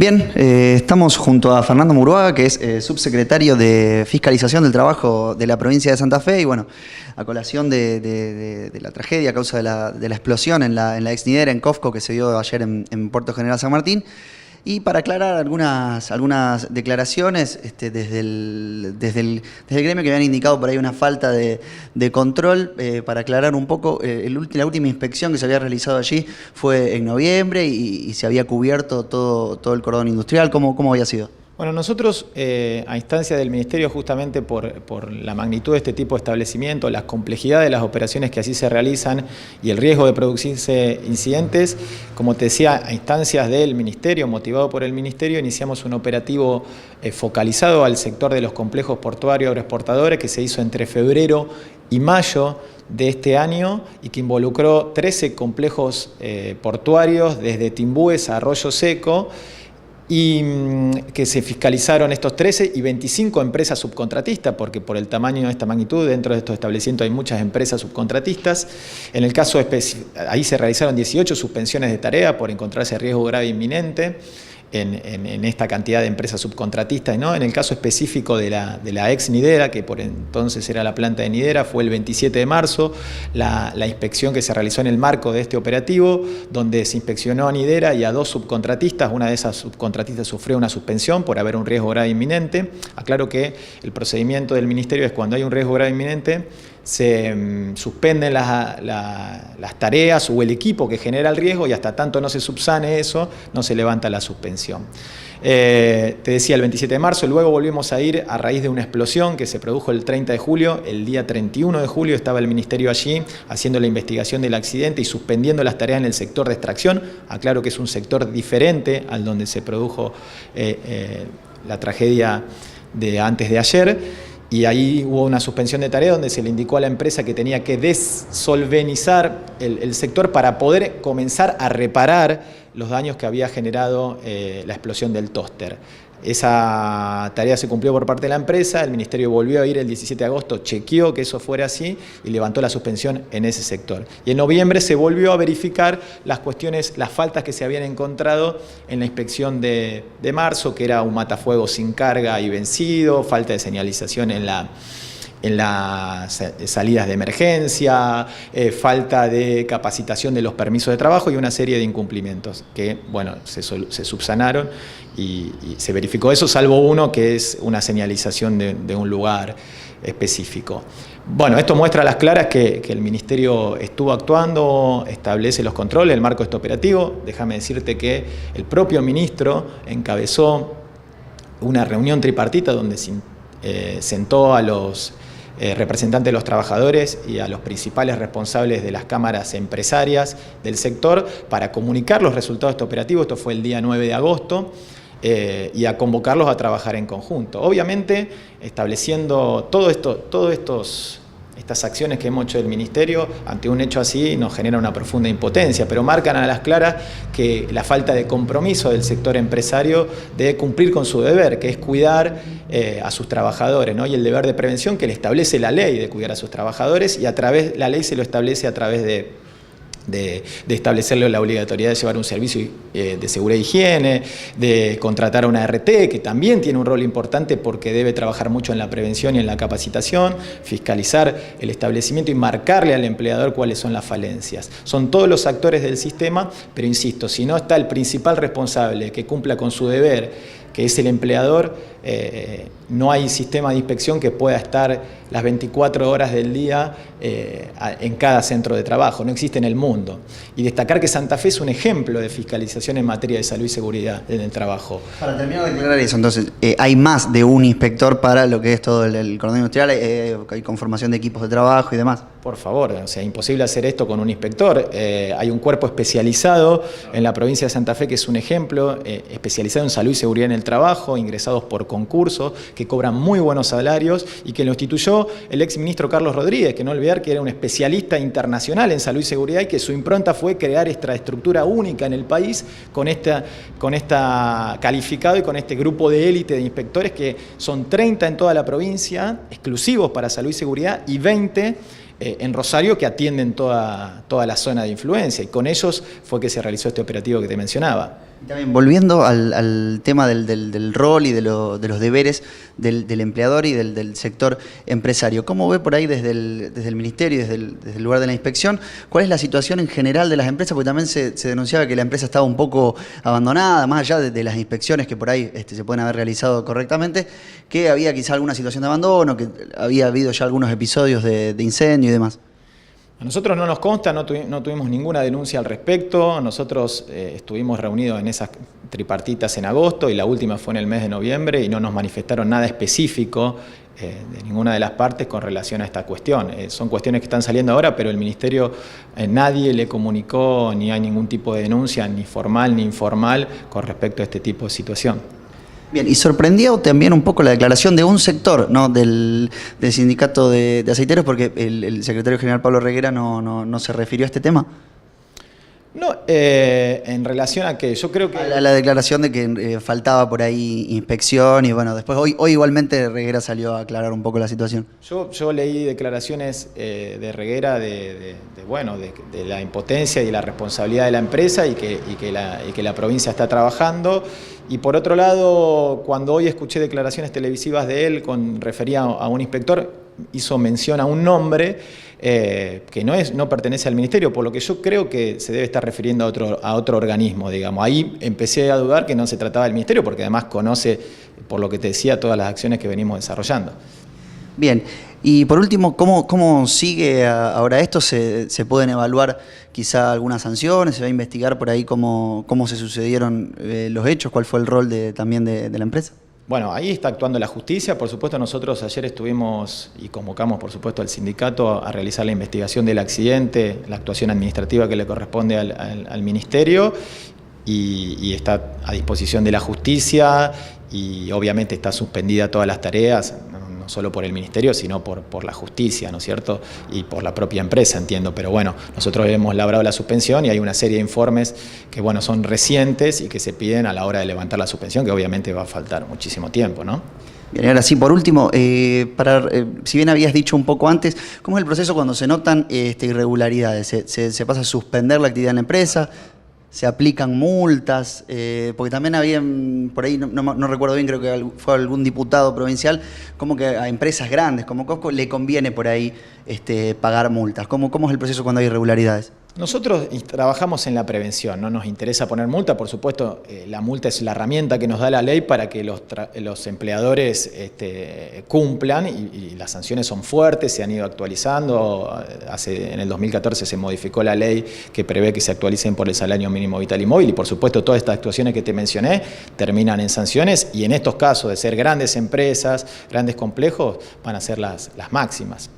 Bien, estamos junto a Fernando Muruaga, que es subsecretario de Fiscalización del Trabajo de la provincia de Santa Fe, y bueno, a colación de la tragedia a causa de la explosión en la ex Nidera, en Cofco, que se dio ayer en Puerto General San Martín. Y para aclarar algunas declaraciones desde el gremio que habían indicado por ahí una falta de control, para aclarar un poco, la última inspección que se había realizado allí fue en noviembre y se había cubierto todo el cordón industrial. ¿Cómo había sido? Bueno, nosotros, a instancia del Ministerio, justamente por la magnitud de este tipo de establecimiento, la complejidad de las operaciones que así se realizan y el riesgo de producirse incidentes, como te decía, a instancias del Ministerio, motivado por el Ministerio, iniciamos un operativo focalizado al sector de los complejos portuarios agroexportadores que se hizo entre febrero y mayo de este año y que involucró 13 complejos portuarios desde Timbúes a Arroyo Seco, y que se fiscalizaron estos 13 y 25 empresas subcontratistas, porque por el tamaño de esta magnitud, dentro de estos establecimientos hay muchas empresas subcontratistas. En el caso ahí se realizaron 18 suspensiones de tarea por encontrarse riesgo grave inminente en esta cantidad de empresas subcontratistas, ¿no? En el caso específico de la ex Nidera, que por entonces era la planta de Nidera, fue el 27 de marzo, la inspección que se realizó en el marco de este operativo, donde se inspeccionó a Nidera y a 2 subcontratistas. Una de esas subcontratistas sufrió una suspensión por haber un riesgo grave inminente. Aclaro que el procedimiento del Ministerio es cuando hay un riesgo grave inminente, se suspenden las tareas o el equipo que genera el riesgo y hasta tanto no se subsane eso, no se levanta la suspensión. Te decía el 27 de marzo, luego volvimos a ir a raíz de una explosión que se produjo el 30 de julio, el día 31 de julio estaba el Ministerio allí haciendo la investigación del accidente y suspendiendo las tareas en el sector de extracción. Aclaro que es un sector diferente al donde se produjo la tragedia de antes de ayer. Y ahí hubo una suspensión de tarea donde se le indicó a la empresa que tenía que desolvenizar el sector para poder comenzar a reparar los daños que había generado la explosión del tóster. Esa tarea se cumplió por parte de la empresa, el Ministerio volvió a ir el 17 de agosto, chequeó que eso fuera así y levantó la suspensión en ese sector. Y en noviembre se volvió a verificar las cuestiones, las faltas que se habían encontrado en la inspección de marzo, que era un matafuegos sin carga y vencido, falta de señalización en las salidas de emergencia, falta de capacitación de los permisos de trabajo y una serie de incumplimientos que, bueno, se subsanaron y se verificó eso, salvo uno que es una señalización de un lugar específico. Bueno, esto muestra a las claras que el Ministerio estuvo actuando, establece los controles, el marco de este operativo. Déjame decirte que el propio ministro encabezó una reunión tripartita donde sentó a los representantes de los trabajadores y a los principales responsables de las cámaras empresarias del sector para comunicar los resultados de este operativo. Esto fue el día 9 de agosto. Y a convocarlos a trabajar en conjunto. Obviamente, estableciendo estas acciones que hemos hecho del Ministerio, ante un hecho así nos genera una profunda impotencia, pero marcan a las claras que la falta de compromiso del sector empresario debe cumplir con su deber, que es cuidar a sus trabajadores, ¿no? Y el deber de prevención que le establece la ley de cuidar a sus trabajadores, y la ley se lo establece a través de establecerle la obligatoriedad de llevar un servicio de seguridad e higiene, de contratar a una RT, que también tiene un rol importante porque debe trabajar mucho en la prevención y en la capacitación, fiscalizar el establecimiento y marcarle al empleador cuáles son las falencias. Son todos los actores del sistema, pero insisto, si no está el principal responsable que cumpla con su deber, que es el empleador, no hay sistema de inspección que pueda estar las 24 horas del día en cada centro de trabajo, no existe en el mundo. Y destacar que Santa Fe es un ejemplo de fiscalización en materia de salud y seguridad en el trabajo. Para terminar de aclarar eso, entonces, hay más de un inspector para lo que es todo el cordón industrial, hay conformación de equipos de trabajo y demás. Por favor, o sea, imposible hacer esto con un inspector. Hay un cuerpo especializado en la provincia de Santa Fe que es un ejemplo, especializado en salud y seguridad en el trabajo, ingresados por concurso, que cobran muy buenos salarios y que lo instituyó el exministro Carlos Rodríguez, que no olvidar que era un especialista internacional en salud y seguridad y que su impronta fue crear esta estructura única en el país con esta calificado y con este grupo de élite de inspectores que son 30 en toda la provincia, exclusivos para salud y seguridad, y 20 en Rosario que atienden toda la zona de influencia, y con ellos fue que se realizó este operativo que te mencionaba. Y también volviendo al tema del rol y de los deberes del empleador y del sector empresario, ¿cómo ve por ahí desde el ministerio y desde el lugar de la inspección? ¿Cuál es la situación en general de las empresas? Porque también se denunciaba que la empresa estaba un poco abandonada, más allá de las inspecciones que por ahí se pueden haber realizado correctamente, que había quizá alguna situación de abandono, que había habido ya algunos episodios de incendio y demás. A nosotros no nos consta, no tuvimos ninguna denuncia al respecto. Nosotros estuvimos reunidos en esas tripartitas en agosto y la última fue en el mes de noviembre y no nos manifestaron nada específico de ninguna de las partes con relación a esta cuestión. Son cuestiones que están saliendo ahora, pero el Ministerio nadie le comunicó ni hay ningún tipo de denuncia, ni formal ni informal, con respecto a este tipo de situación. Bien, y sorprendió también un poco la declaración de un sector, ¿no?, del sindicato de aceiteros, porque el secretario general Pablo Reguera no se refirió a este tema. No, en relación a que yo creo que... A la declaración de que faltaba por ahí inspección y bueno, después hoy igualmente Reguera salió a aclarar un poco la situación. Yo leí declaraciones de Reguera de la impotencia y de la responsabilidad de la empresa y que la provincia está trabajando. Y por otro lado, cuando hoy escuché declaraciones televisivas de él refería a un inspector, hizo mención a un nombre que no pertenece al ministerio, por lo que yo creo que se debe estar refiriendo a otro organismo, digamos. Ahí empecé a dudar que no se trataba del ministerio, porque además conoce, por lo que te decía, todas las acciones que venimos desarrollando. Bien, y por último, ¿cómo sigue ahora esto? ¿Se pueden evaluar quizá algunas sanciones? ¿Se va a investigar por ahí cómo se sucedieron los hechos? ¿Cuál fue el rol también de la empresa? Bueno, ahí está actuando la justicia. Por supuesto, nosotros ayer estuvimos y convocamos, por supuesto, al sindicato a realizar la investigación del accidente, la actuación administrativa que le corresponde al ministerio y está a disposición de la justicia y obviamente está suspendida todas las tareas, no solo por el ministerio, sino por la justicia, ¿no es cierto? Y por la propia empresa, entiendo. Pero bueno, nosotros hemos labrado la suspensión y hay una serie de informes que, bueno, son recientes y que se piden a la hora de levantar la suspensión, que obviamente va a faltar muchísimo tiempo, ¿no? Bien, ahora sí, por último, si bien habías dicho un poco antes, ¿cómo es el proceso cuando se notan irregularidades? ¿Se pasa a suspender la actividad en la empresa? ¿Se aplican multas? Porque también había, por ahí no recuerdo bien, creo que fue algún diputado provincial, como que a empresas grandes como Costco le conviene por ahí pagar multas. ¿Cómo es el proceso cuando hay irregularidades? Nosotros trabajamos en la prevención, no nos interesa poner multa, por supuesto la multa es la herramienta que nos da la ley para que los empleadores cumplan y las sanciones son fuertes, se han ido actualizando, en el 2014 se modificó la ley que prevé que se actualicen por el salario mínimo vital y móvil y por supuesto todas estas actuaciones que te mencioné terminan en sanciones y en estos casos de ser grandes empresas, grandes complejos, van a ser las máximas.